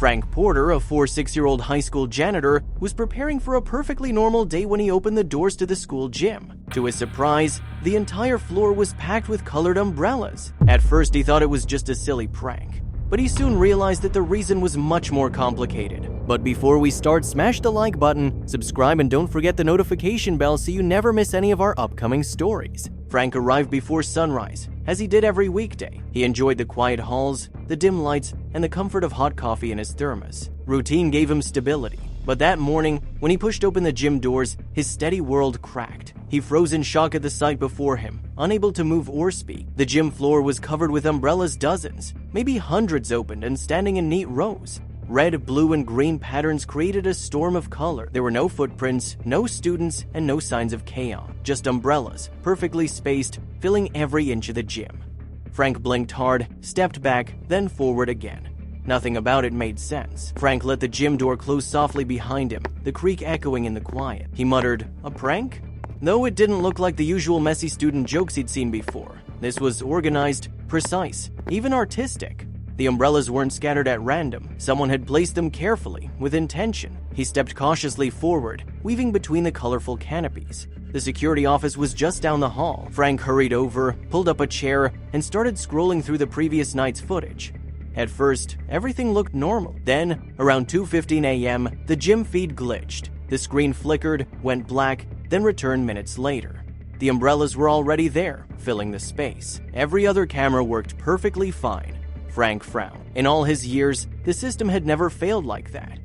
Frank Porter, a 46-year-old high school janitor, was preparing for a perfectly normal day when he opened the doors to the school gym. To his surprise, the entire floor was packed with colored umbrellas. At first, he thought it was just a silly prank, but he soon realized that the reason was much more complicated. But before we start, smash the like button, subscribe, and don't forget the notification bell so you never miss any of our upcoming stories. Frank arrived before sunrise, as he did every weekday. He enjoyed the quiet halls, the dim lights, and the comfort of hot coffee in his thermos. Routine gave him stability, but that morning, when he pushed open the gym doors, his steady world cracked. He froze in shock at the sight before him, unable to move or speak. The gym floor was covered with umbrellas, dozens, maybe hundreds opened and standing in neat rows. Red, blue, and green patterns created a storm of color. There were no footprints, no students, and no signs of chaos. Just umbrellas, perfectly spaced, filling every inch of the gym. Frank blinked hard, stepped back, then forward again. Nothing about it made sense. Frank let the gym door close softly behind him, the creak echoing in the quiet. He muttered, "A prank?" No, it didn't look like the usual messy student jokes he'd seen before. This was organized, precise, even artistic. The umbrellas weren't scattered at random. Someone had placed them carefully, with intention. He stepped cautiously forward, weaving between the colorful canopies. The security office was just down the hall. Frank hurried over, pulled up a chair, and started scrolling through the previous night's footage. At first, everything looked normal. Then, around 2:15 a.m., the gym feed glitched. The screen flickered, went black, then returned minutes later. The umbrellas were already there, filling the space. Every other camera worked perfectly fine. Frank frowned. In all his years, the system had never failed like that.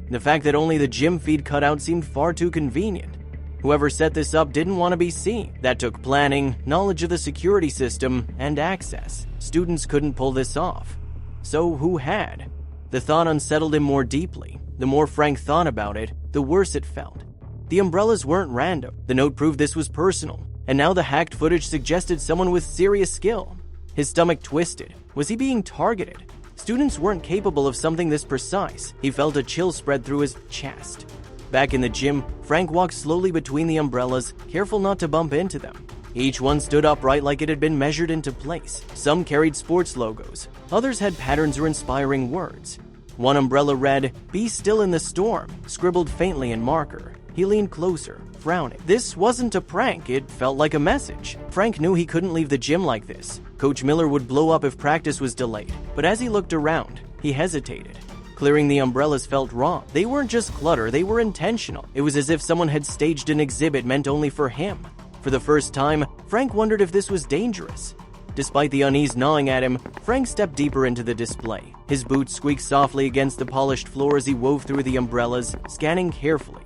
The fact that only the gym feed cut out seemed far too convenient. Whoever set this up didn't want to be seen. That took planning, knowledge of the security system, and access. Students couldn't pull this off. So who had? The thought unsettled him more deeply. The more Frank thought about it, the worse it felt. The umbrellas weren't random. The note proved this was personal. And now the hacked footage suggested someone with serious skill. His stomach twisted. Was he being targeted? Students weren't capable of something this precise. He felt a chill spread through his chest. Back in the gym, Frank walked slowly between the umbrellas, careful not to bump into them. Each one stood upright like it had been measured into place. Some carried sports logos. Others had patterns or inspiring words. One umbrella read, "Be still in the storm," scribbled faintly in marker. He leaned closer, frowning. This wasn't a prank, it felt like a message. Frank knew he couldn't leave the gym like this. Coach Miller would blow up if practice was delayed. But as he looked around, he hesitated. Clearing the umbrellas felt wrong. They weren't just clutter, they were intentional. It was as if someone had staged an exhibit meant only for him. For the first time, Frank wondered if this was dangerous. Despite the unease gnawing at him, Frank stepped deeper into the display. His boots squeaked softly against the polished floor as he wove through the umbrellas, scanning carefully.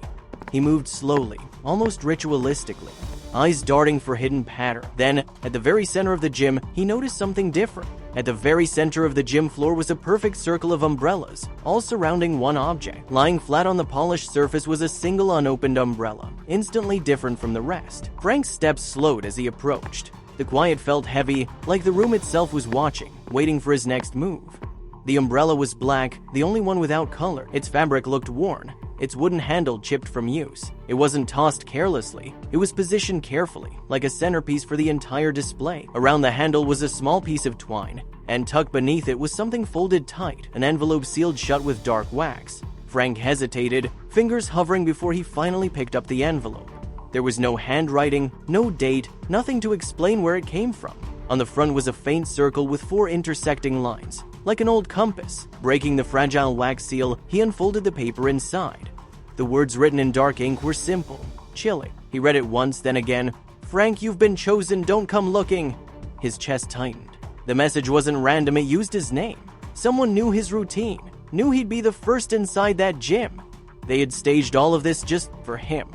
He moved slowly, almost ritualistically, eyes darting for hidden pattern. Then, at the very center of the gym, he noticed something different. At the very center of the gym floor was a perfect circle of umbrellas, all surrounding one object. Lying flat on the polished surface was a single unopened umbrella, instantly different from the rest. Frank's steps slowed as he approached. The quiet felt heavy, like the room itself was watching, waiting for his next move. The umbrella was black, the only one without color. Its fabric looked worn, its wooden handle chipped from use. It wasn't tossed carelessly. It was positioned carefully, like a centerpiece for the entire display. Around the handle was a small piece of twine, and tucked beneath it was something folded tight, an envelope sealed shut with dark wax. Frank hesitated, fingers hovering before he finally picked up the envelope. There was no handwriting, no date, nothing to explain where it came from. On the front was a faint circle with 4 intersecting lines, like an old compass. Breaking the fragile wax seal, he unfolded the paper inside. The words written in dark ink were simple, chilling. He read it once, then again. "Frank, you've been chosen, don't come looking." His chest tightened. The message wasn't random, it used his name. Someone knew his routine, knew he'd be the first inside that gym. They had staged all of this just for him.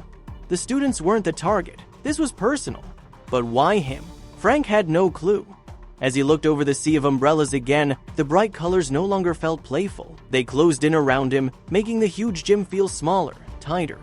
The students weren't the target. This was personal. But why him? Frank had no clue. As he looked over the sea of umbrellas again, the bright colors no longer felt playful. They closed in around him, making the huge gym feel smaller, tighter.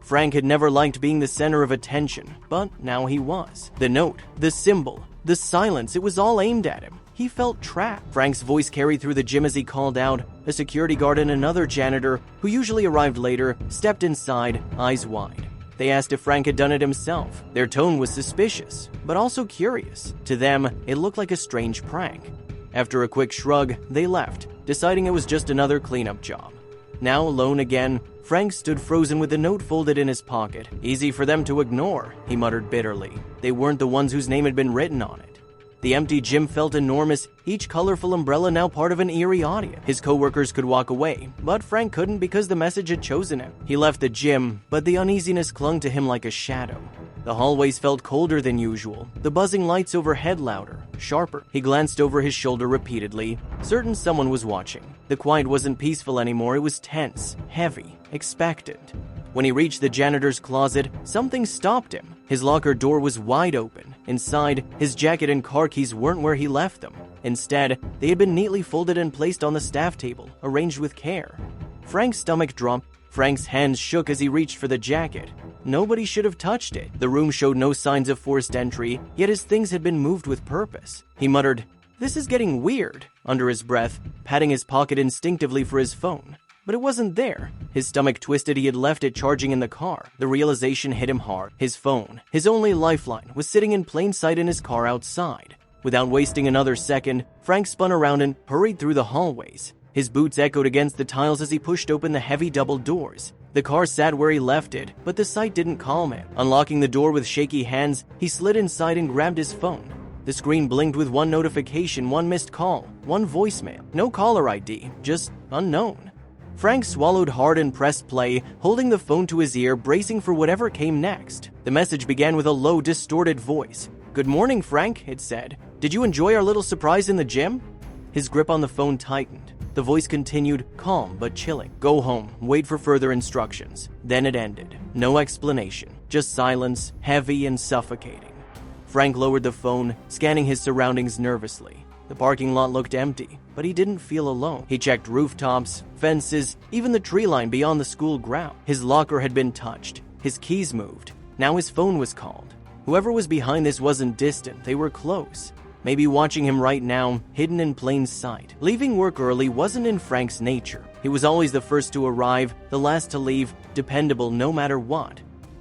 Frank had never liked being the center of attention, but now he was. The note, the symbol, the silence, it was all aimed at him. He felt trapped. Frank's voice carried through the gym as he called out. A security guard and another janitor, who usually arrived later, stepped inside, eyes wide. They asked if Frank had done it himself. Their tone was suspicious, but also curious. To them, it looked like a strange prank. After a quick shrug, they left, deciding it was just another cleanup job. Now alone again, Frank stood frozen with the note folded in his pocket. Easy for them to ignore, he muttered bitterly. They weren't the ones whose name had been written on it. The empty gym felt enormous, each colorful umbrella now part of an eerie audience. His coworkers could walk away, but Frank couldn't because the message had chosen him. He left the gym, but the uneasiness clung to him like a shadow. The hallways felt colder than usual, the buzzing lights overhead louder, sharper. He glanced over his shoulder repeatedly, certain someone was watching. The quiet wasn't peaceful anymore, it was tense, heavy, expectant. When he reached the janitor's closet, something stopped him. His locker door was wide open. Inside, his jacket and car keys weren't where he left them. Instead, they had been neatly folded and placed on the staff table, arranged with care. Frank's stomach dropped. Frank's hands shook as he reached for the jacket. Nobody should have touched it. The room showed no signs of forced entry, yet his things had been moved with purpose. He muttered, "This is getting weird," under his breath, patting his pocket instinctively for his phone. But it wasn't there. His stomach twisted. He had left it charging in the car. The realization hit him hard. His phone, his only lifeline, was sitting in plain sight in his car outside. Without wasting another second, Frank spun around and hurried through the hallways. His boots echoed against the tiles as he pushed open the heavy double doors. The car sat where he left it, but the sight didn't calm him. Unlocking the door with shaky hands, he slid inside and grabbed his phone. The screen blinked with one notification, one missed call, one voicemail. No caller ID, just unknown. Frank swallowed hard and pressed play, holding the phone to his ear, bracing for whatever came next. The message began with a low, distorted voice. "Good morning, Frank," it said. "Did you enjoy our little surprise in the gym?" His grip on the phone tightened. The voice continued, calm but chilling. "Go home, wait for further instructions." Then it ended. No explanation, just silence, heavy and suffocating. Frank lowered the phone, scanning his surroundings nervously. The parking lot looked empty, but he didn't feel alone. He checked rooftops, fences, even the tree line beyond the school ground. His locker had been touched. His keys moved. Now his phone was called. Whoever was behind this wasn't distant, they were close. Maybe watching him right now, hidden in plain sight. Leaving work early wasn't in Frank's nature. He was always the first to arrive, the last to leave, dependable no matter what.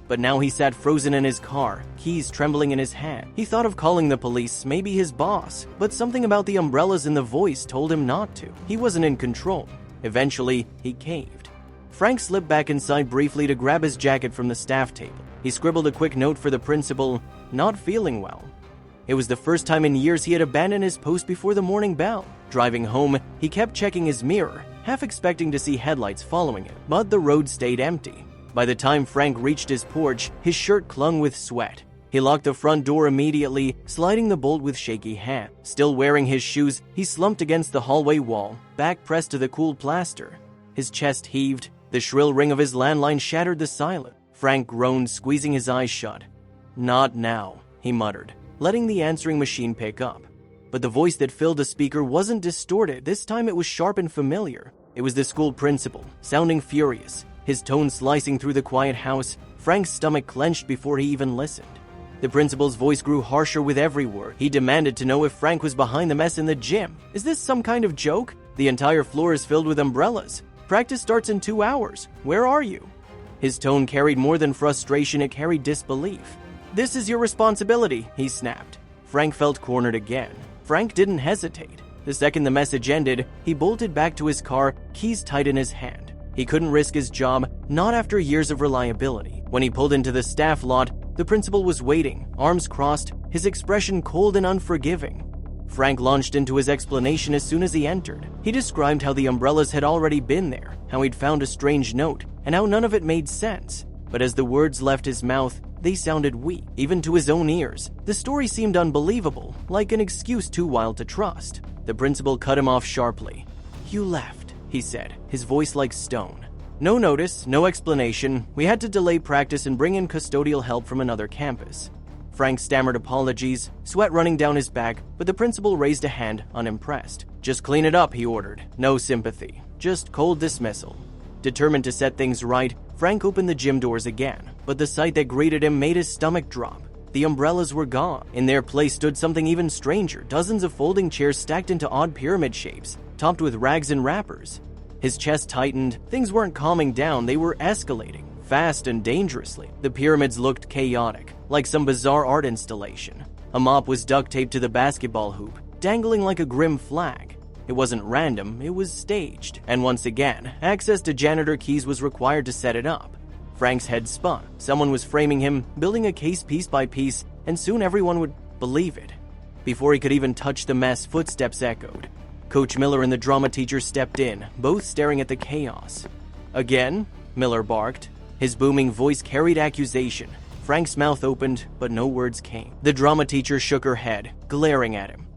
But now he sat frozen in his car, keys trembling in his hand. He thought of calling the police, maybe his boss, but something about the umbrellas in the voice told him not to. He wasn't in control. Eventually, he caved. Frank slipped back inside briefly to grab his jacket from the staff table. He scribbled a quick note for the principal, not feeling well. It was the first time in years he had abandoned his post before the morning bell. Driving home, he kept checking his mirror, half expecting to see headlights following him, but the road stayed empty. By the time Frank reached his porch, his shirt clung with sweat. He locked the front door immediately, sliding the bolt with shaky hand. Still wearing his shoes, he slumped against the hallway wall, back pressed to the cool plaster. His chest heaved. The shrill ring of his landline shattered the silence. Frank groaned, squeezing his eyes shut. "Not now," he muttered, letting the answering machine pick up. But the voice that filled the speaker wasn't distorted. This time it was sharp and familiar. It was the school principal, sounding furious. His tone slicing through the quiet house. Frank's stomach clenched before he even listened. The principal's voice grew harsher with every word. He demanded to know if Frank was behind the mess in the gym. "Is this some kind of joke? The entire floor is filled with umbrellas. Practice starts in 2 hours. Where are you?" His tone carried more than frustration, it carried disbelief. "This is your responsibility," he snapped. Frank felt cornered again. Frank didn't hesitate. The second the message ended, he bolted back to his car, keys tight in his hand. He couldn't risk his job, not after years of reliability. When he pulled into the staff lot, the principal was waiting, arms crossed, his expression cold and unforgiving. Frank launched into his explanation as soon as he entered. He described how the umbrellas had already been there, how he'd found a strange note, and how none of it made sense. But as the words left his mouth, they sounded weak, even to his own ears. The story seemed unbelievable, like an excuse too wild to trust. The principal cut him off sharply. "You left," he said, his voice like stone. "No notice, no explanation. We had to delay practice and bring in custodial help from another campus." Frank stammered apologies, sweat running down his back, but the principal raised a hand, unimpressed. "Just clean it up," he ordered. No sympathy, just cold dismissal. Determined to set things right, Frank opened the gym doors again, but the sight that greeted him made his stomach drop. The umbrellas were gone. In their place stood something even stranger, dozens of folding chairs stacked into odd pyramid shapes, topped with rags and wrappers. His chest tightened. Things weren't calming down, they were escalating, fast and dangerously. The pyramids looked chaotic, like some bizarre art installation. A mop was duct taped to the basketball hoop. dangling like a grim flag. It wasn't random, it was staged. And once again, access to janitor keys was required to set it up. Frank's head spun. Someone was framing him, building a case piece by piece, and soon everyone would believe it. Before he could even touch the mess, footsteps echoed. Coach Miller and the drama teacher stepped in, both staring at the chaos. "Again?" Miller barked. His booming voice carried accusation. Frank's mouth opened, but no words came. The drama teacher shook her head, glaring at him.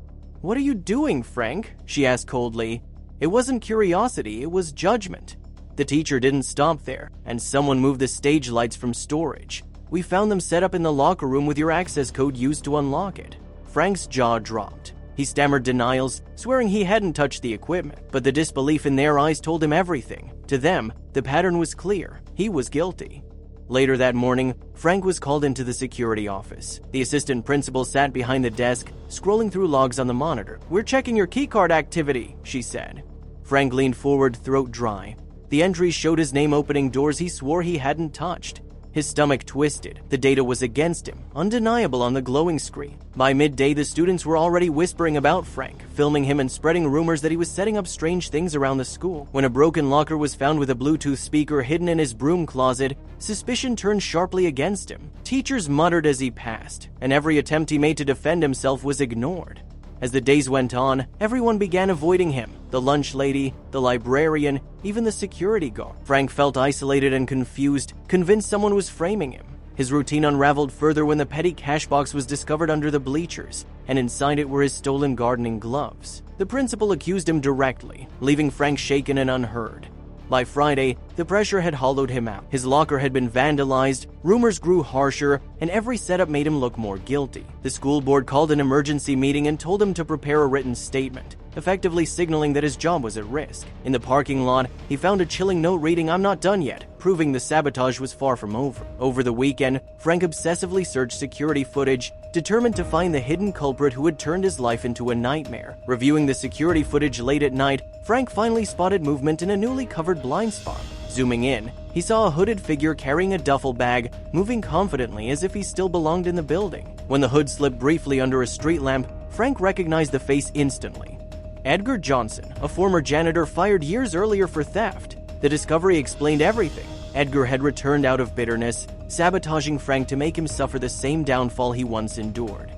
"What are you doing, Frank?" she asked coldly. It wasn't curiosity, it was judgment. The teacher didn't stop there, and someone moved the stage lights from storage. "We found them set up in the locker room with your access code used to unlock it." Frank's jaw dropped. He stammered denials, swearing he hadn't touched the equipment, but the disbelief in their eyes told him everything. To them, the pattern was clear. He was guilty. Later that morning, Frank was called into the security office. The assistant principal sat behind the desk, scrolling through logs on the monitor. "We're checking your keycard activity," she said. Frank leaned forward, throat dry. The entries showed his name opening doors he swore he hadn't touched. His stomach twisted. The data was against him, undeniable on the glowing screen. By midday, the students were already whispering about Frank, filming him and spreading rumors that he was setting up strange things around the school. When a broken locker was found with a Bluetooth speaker hidden in his broom closet, suspicion turned sharply against him. Teachers muttered as he passed, and every attempt he made to defend himself was ignored. As the days went on, everyone began avoiding him. The lunch lady, the librarian, even the security guard. Frank felt isolated and confused, convinced someone was framing him. His routine unraveled further when the petty cash box was discovered under the bleachers, and inside it were his stolen gardening gloves. The principal accused him directly, leaving Frank shaken and unheard. By Friday, the pressure had hollowed him out. His locker had been vandalized, rumors grew harsher, and every setup made him look more guilty. The school board called an emergency meeting and told him to prepare a written statement, effectively signaling that his job was at risk. In the parking lot, he found a chilling note reading, "I'm not done yet," proving the sabotage was far from over. Over the weekend, Frank obsessively searched security footage, determined to find the hidden culprit who had turned his life into a nightmare. Reviewing the security footage late at night, Frank finally spotted movement in a newly covered blind spot. Zooming in, he saw a hooded figure carrying a duffel bag, moving confidently as if he still belonged in the building. When the hood slipped briefly under a street lamp, Frank recognized the face instantly. Edgar Johnson, a former janitor fired years earlier for theft. The discovery explained everything. Edgar had returned out of bitterness, sabotaging Frank to make him suffer the same downfall he once endured.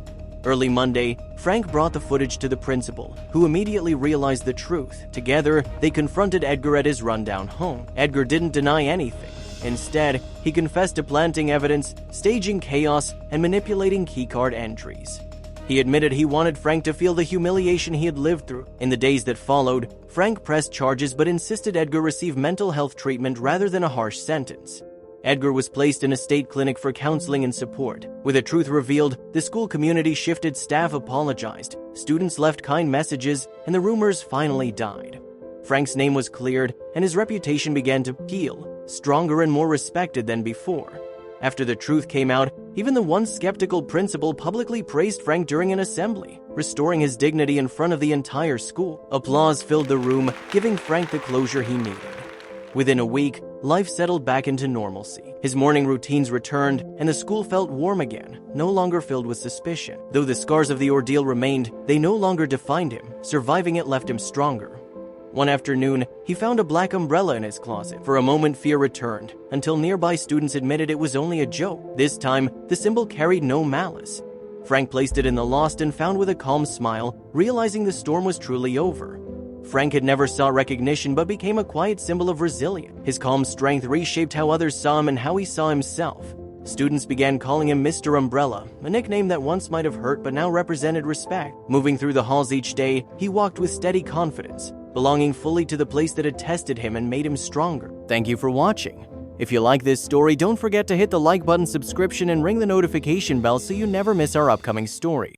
Early Monday, Frank brought the footage to the principal, who immediately realized the truth. Together, they confronted Edgar at his rundown home. Edgar didn't deny anything. Instead, he confessed to planting evidence, staging chaos, and manipulating keycard entries. He admitted he wanted Frank to feel the humiliation he had lived through. In the days that followed, Frank pressed charges but insisted Edgar receive mental health treatment rather than a harsh sentence. Edgar was placed in a state clinic for counseling and support. With the truth revealed, the school community shifted, staff apologized, students left kind messages, and the rumors finally died. Frank's name was cleared, and his reputation began to heal, stronger and more respected than before. After the truth came out, even the once skeptical principal publicly praised Frank during an assembly, restoring his dignity in front of the entire school. Applause filled the room, giving Frank the closure he needed. Within a week, life settled back into normalcy. His morning routines returned, and the school felt warm again, no longer filled with suspicion. Though the scars of the ordeal remained, they no longer defined him. Surviving it left him stronger. One afternoon, he found a black umbrella in his closet. For a moment, fear returned, until nearby students admitted it was only a joke. This time, the symbol carried no malice. Frank placed it in the lost and found with a calm smile, realizing the storm was truly over. Frank had never sought recognition but became a quiet symbol of resilience. His calm strength reshaped how others saw him and how he saw himself. Students began calling him Mr. Umbrella, a nickname that once might have hurt but now represented respect. Moving through the halls each day, he walked with steady confidence, belonging fully to the place that had tested him and made him stronger. Thank you for watching. If you like this story, don't forget to hit the like button, subscription, and ring the notification bell so you never miss our upcoming story.